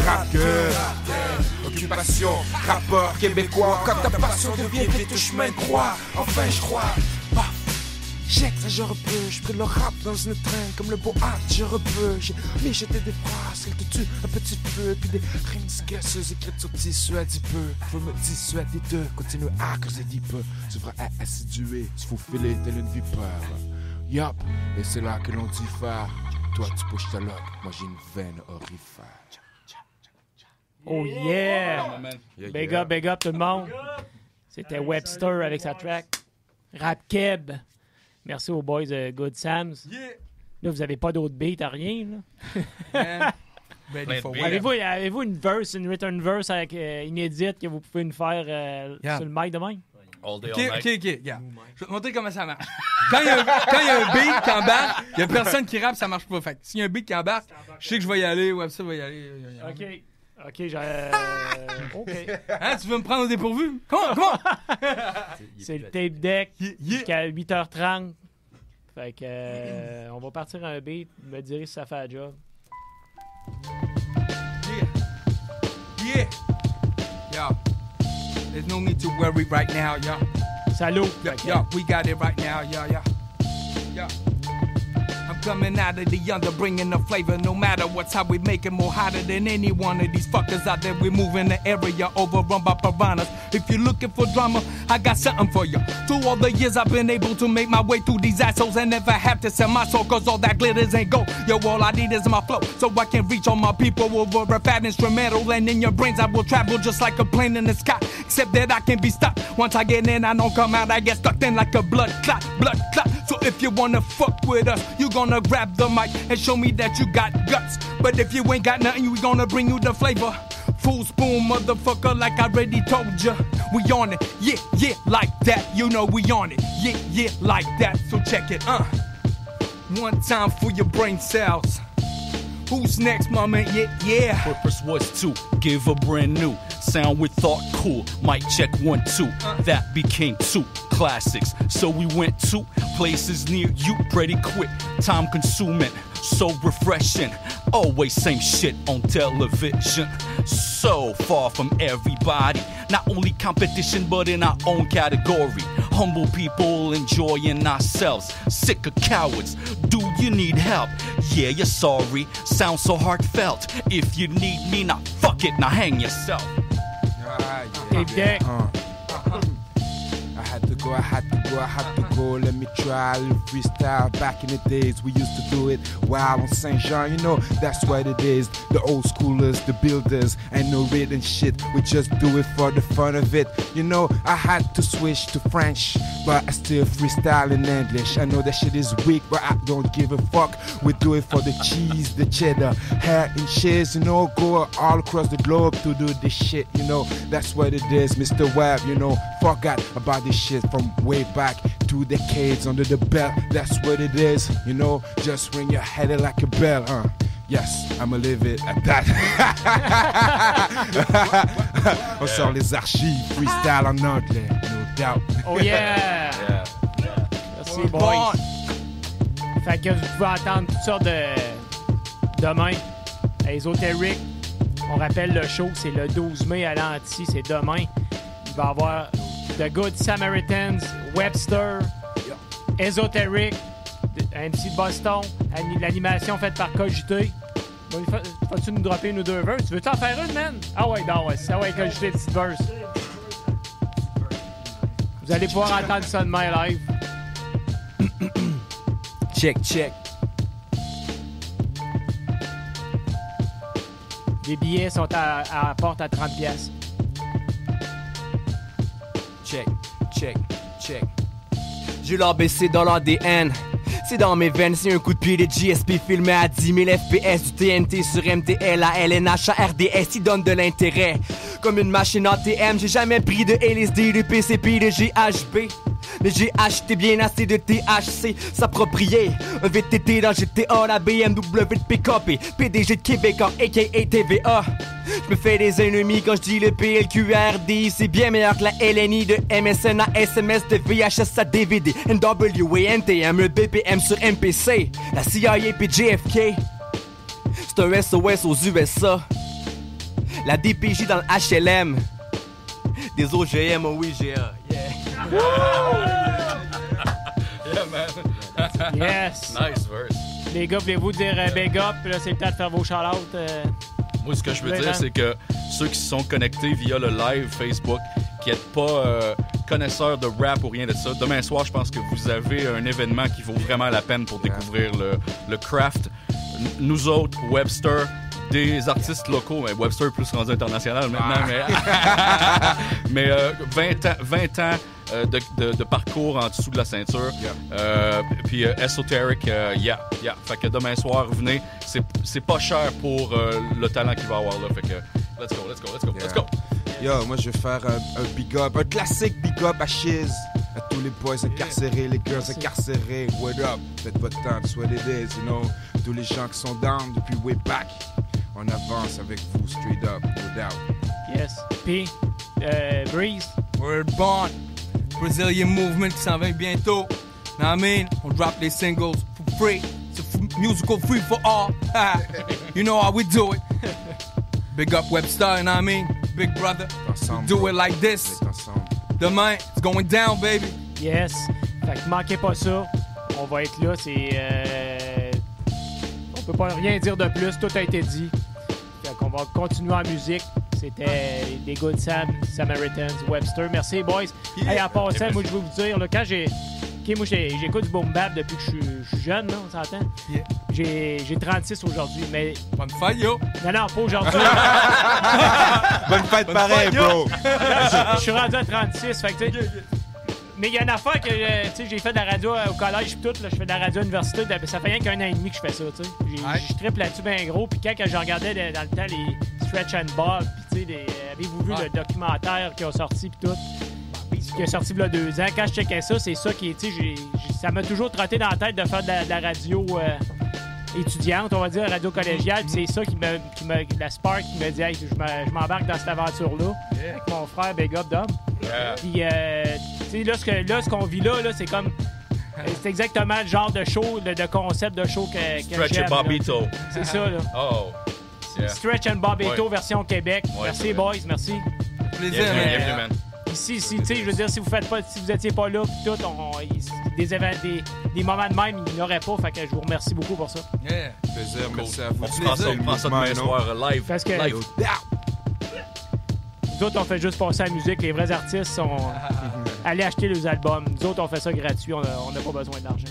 rap game. Occupation, rappeur québécois. Quand ta passion devient vite un chemin de croix. Enfin je crois. J'exagère un peu, je pris le rap dans une traîne comme le beau art, je repeux. J'ai mijoté des phrases, qu'elles te tuent un petit peu. Puis des rimes gasseuses écrites sur tissu à 10 peu. Faut me dissuader de continuer à creuser 10 peu. Tu devrais être assidué, tu faufiler tel une vipère. Yup, et c'est là que l'on diffère. Toi tu pushes ta loque, moi j'ai une veine orifère. Oh yeah! Big up tout le monde. C'était Webster avec sa track Rap Keb. Merci aux boys de Good Sam's. Là, vous avez pas d'autres beats à rien, là? Avez-vous une return verse avec inédite que vous pouvez nous faire sur le mic demain? All day, OK, all night. OK, regarde. Je vais te montrer comment ça marche. Quand il y a un beat qui embarque, il y a personne qui rappe, ça marche pas. Fait que s'il y a un beat qui embarque, je sais que je vais y aller, ça va y aller. OK, OK. Hein, tu veux me prendre au dépourvu? Comment? C'est le tape deck jusqu'à 8h30. Fait que on va partir à un beat, me dire si ça fait la job. Yeah. Yo. There's no need to worry right now, yo. Salut. Yo, we got it right now, yo. I'm coming out of the under, bringing the flavor. No matter what's how we make it more hotter than any one of these fuckers out there. We move in the area overrun by piranhas. If you're looking for drama, I got something for you. Through all the years I've been able to make my way through these assholes and never have to sell my soul, cause all that glitters ain't gold. Yo, all I need is my flow, so I can reach all my people over a fat instrumental. And in your brains I will travel just like a plane in the sky, except that I can be stopped. Once I get in, I don't come out, I get stuck in like a blood clot. So if you wanna fuck with us, you gonna grab the mic and show me that you got guts. But if you ain't got nothing, we gonna bring you the flavor. Full spoon, motherfucker, like I already told ya. We on it, yeah, like that. You know we on it, yeah, like that. So check it, one time for your brain cells. Who's next, mama? Yeah. Purpose was to give a brand new sound with thought cool. Mic check 1, 2. That became 2 classics. So we went to places near you pretty quick. Time consuming, so refreshing. Always same shit on television. So far from everybody. Not only competition, but in our own category. Humble people enjoying ourselves. Sick of cowards. Do you need help? Yeah, you're sorry. Sounds so heartfelt. If you need me, now fuck it, now hang yourself. I had to go. Let me try a little freestyle. Back in the days, we used to do it wild on Saint Jean. You know, that's what it is. The old schoolers, the builders, and no written shit. We just do it for the fun of it. You know, I had to switch to French, but I still freestyle in English. I know that shit is weak, but I don't give a fuck. We do it for the cheese, the cheddar, hair and shiz. You know, go all across the globe to do this shit. You know, that's what it is, Mr. Webb. You know, forgot about this shit from way back 2 decades under the belt. That's what it is, you know, just ring your head like a bell, Yes, I'ma leave it at that. On sort les archives, freestyle en anglais, no doubt. Oh yeah! Merci, boys. Fait que vous pouvez entendre toutes sortes de... Demain, à Esoteric, on rappelle le show, c'est le 12 mai à l'Anti, c'est demain. Il va y avoir The Good Samaritans, Webster, Esoteric, MC de Boston, l'animation faite par Cogité. Vas-tu nous dropper une ou 2 verses? Tu veux-tu en faire une, man? Ah ouais, non, ouais, ça va être Cogité, petite verse. Vous allez pouvoir entendre ça demain live. Check. Les billets sont à la porte à 30$. Check. J'ai l'ABC dans l'ADN. C'est dans mes veines, c'est un coup de pied de GSP filmé à 10 000 FPS. Du TNT sur MTL, ALNH, RDS, il donne de l'intérêt. Comme une machine ATM, j'ai jamais pris de LSD, de PCP, de GHB. Mais j'ai acheté bien assez de THC, s'approprier. Un VTT dans GTA, la BMW de PKP, PDG de Québec en aka TVA. Je me fais des ennemis quand je dis le PLQRD. C'est bien meilleur que la LNI de MSN à SMS, de VHS à DVD, NWA, NTM, le BPM sur MPC, la CIA puis JFK. C'est un SOS aux USA. La DPJ dans le HLM. Des OGM au IGA. Yeah, man. Yes. Nice verse. Les gars, voulez-vous dire big up? Puis là, c'est le temps de faire vos shout-outs. Moi, ce que je veux dire, c'est que ceux qui se sont connectés via le live Facebook, qui n'êtes pas connaisseurs de rap ou rien de ça, demain soir, je pense que vous avez un événement qui vaut vraiment la peine pour découvrir le craft. Nous autres, Webster, des artistes locaux, mais Webster est plus rendu international maintenant, mais 20 ans de parcours en dessous de la ceinture. Puis Esoteric, Fait que demain soir, venez. C'est pas cher pour le talent qu'il va avoir là. Fait que let's go. Yo, moi je vais faire un big up, un classique big up à Shiz. À tous les boys incarcérés, les girls incarcérées. What up? Faites votre temps, that's what it is, you know. Tous les gens qui sont down depuis way back. On avance avec vous, straight up, no doubt. Yes. Puis, Breeze. We're born. Brazilian movement qui s'en vient bientôt. Know what I mean? On drop les singles for free. It's a musical free for all. You know how we do it. Big up Webster, you know what I mean? Big brother. We do it like this. Demain, it's going down, baby. Yes. Fait que manquez pas ça. On va être là. On peut pas rien dire de plus. Tout a été dit. Fait qu'on va continuer en musique. C'était les Good Sam, Samaritans, Webster. Merci, boys. Yeah. Hey, en passant, moi, je veux vous dire, là, quand moi, j'écoute du boom bap depuis que je suis jeune, là, on s'entend? Yeah. J'ai 36 aujourd'hui, mais... Bonne fête, yo! Non, pas aujourd'hui. Bonne fête pareil, bro! Je suis rendu à 36, fait que, tu sais... Mais il y a une affaire que, tu sais, j'ai fait de la radio au collège pis tout, là, je fais de la radio à l'université, ça fait rien qu'un an et demi que je fais ça, tu sais. Je triple là-dessus bien gros, puis quand je regardais dans le temps les Stretch and Bob, pis tu sais, avez-vous vu le documentaire qui a sorti pis tout? Qui a sorti il y a 2 ans. Quand je checkais ça, c'est ça qui est, tu sais, ça m'a toujours trotté dans la tête de faire de la radio étudiante, on va dire, radio collégiale, pis c'est ça qui me la spark qui me dit, hey, je m'embarque dans cette aventure-là avec mon frère Big Up Dom. Puis, tu sais, là, ce qu'on vit là, c'est comme. C'est exactement le genre de show, de concept de show que Stretch j'aime. and Bobito. C'est ça, là. Oh. Yeah. Stretch and Bobito version Québec. Merci, boys, merci. Plaisir, man. Ici, tu sais, je veux dire, si vous étiez pas là, pis tout, des moments de même, il n'y aurait pas. Fait que je vous remercie beaucoup pour ça. Yeah. Plaisir, merci à vous. On prend ça demain soir live. Parce que live. Nous autres, on fait juste passer à la musique. Les vrais artistes sont allés acheter les albums. Nous autres, on fait ça gratuit. On n'a pas besoin d'argent.